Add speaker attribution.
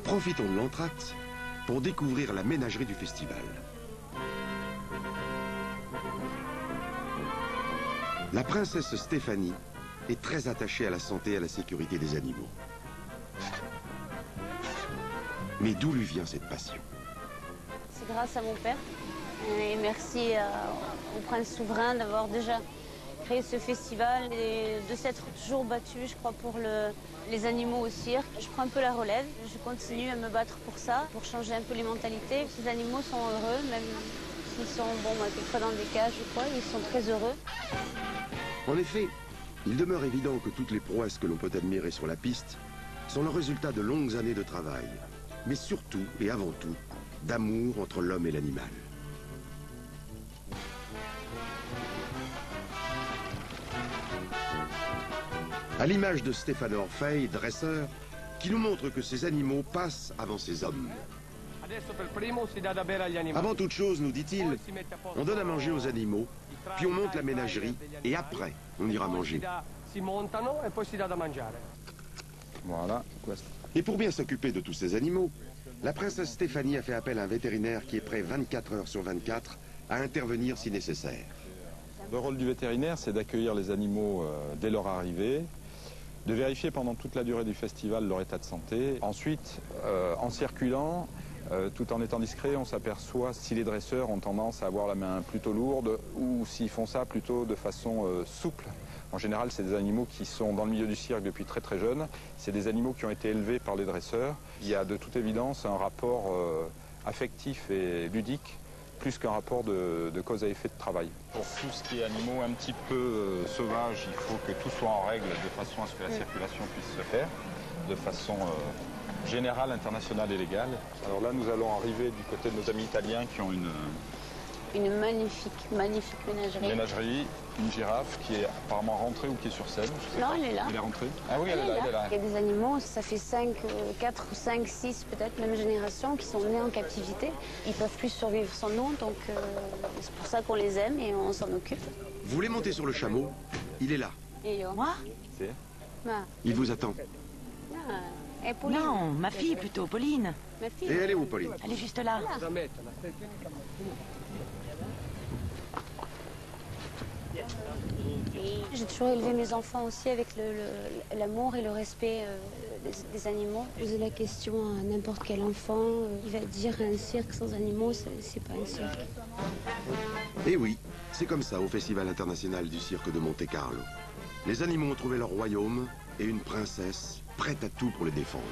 Speaker 1: Profitons de l'entracte pour découvrir la ménagerie du festival. La princesse Stéphanie est très attachée à la santé et à la sécurité des animaux. Mais d'où lui vient cette passion?
Speaker 2: C'est grâce à mon père. Et merci au prince souverain d'avoir déjà créé ce festival et de s'être toujours battu, je crois, pour les animaux au cirque. Je prends un peu la relève, je continue à me battre pour ça, pour changer un peu les mentalités. Ces animaux sont heureux, même s'ils sont, quelquefois dans des cages ou quoi, ils sont très heureux.
Speaker 1: En effet, il demeure évident que toutes les prouesses que l'on peut admirer sur la piste sont le résultat de longues années de travail, mais surtout et avant tout, d'amour entre l'homme et l'animal. À l'image de Stéphane Orfei, dresseur, qui nous montre que ces animaux passent avant ces hommes. Avant toute chose, nous dit-il, on donne à manger aux animaux, puis on monte la ménagerie, et après, on ira manger.
Speaker 3: Voilà.
Speaker 1: Et pour bien s'occuper de tous ces animaux, la princesse Stéphanie a fait appel à un vétérinaire qui est prêt 24 heures sur 24 à intervenir si nécessaire.
Speaker 3: Le rôle du vétérinaire, c'est d'accueillir les animaux dès leur arrivée, de vérifier pendant toute la durée du festival leur état de santé. Ensuite, en circulant, tout en étant discret, on s'aperçoit si les dresseurs ont tendance à avoir la main plutôt lourde ou s'ils font ça plutôt de façon souple. En général, c'est des animaux qui sont dans le milieu du cirque depuis très très jeunes. C'est des animaux qui ont été élevés par les dresseurs. Il y a de toute évidence un rapport affectif et ludique, plus qu'un rapport de cause à effet de travail. Pour tout ce qui est animaux un petit peu sauvages, il faut que tout soit en règle de façon à ce que la circulation puisse se faire de façon générale, internationale et légale. Alors là, nous allons arriver du côté de nos amis italiens qui ont
Speaker 2: Une magnifique ménagerie.
Speaker 3: Ménagerie, une girafe qui est apparemment rentrée ou qui est sur scène.
Speaker 2: Non, elle est là.
Speaker 3: Elle est rentrée. Ah oui, elle est là.
Speaker 2: Il y a des animaux, ça fait 4 ou 5, 6 peut-être, même génération, qui sont nés en captivité. Ils peuvent plus survivre sans nous, donc c'est pour ça qu'on les aime et on s'en occupe.
Speaker 1: Vous voulez monter sur le chameau? Il est là.
Speaker 2: Et
Speaker 4: Moi?
Speaker 1: Il vous attend.
Speaker 2: Et Pauline.
Speaker 4: Non, ma fille plutôt, Pauline.
Speaker 2: Ma fille.
Speaker 1: Et elle est où, Pauline?
Speaker 4: Elle est juste là.
Speaker 2: J'ai toujours élevé mes enfants aussi avec l'amour et le respect des animaux. Poser la question à n'importe quel enfant, il va dire un cirque sans animaux, c'est pas un cirque.
Speaker 1: Et oui, c'est comme ça au Festival international du cirque de Monte-Carlo. Les animaux ont trouvé leur royaume et une princesse prête à tout pour les défendre.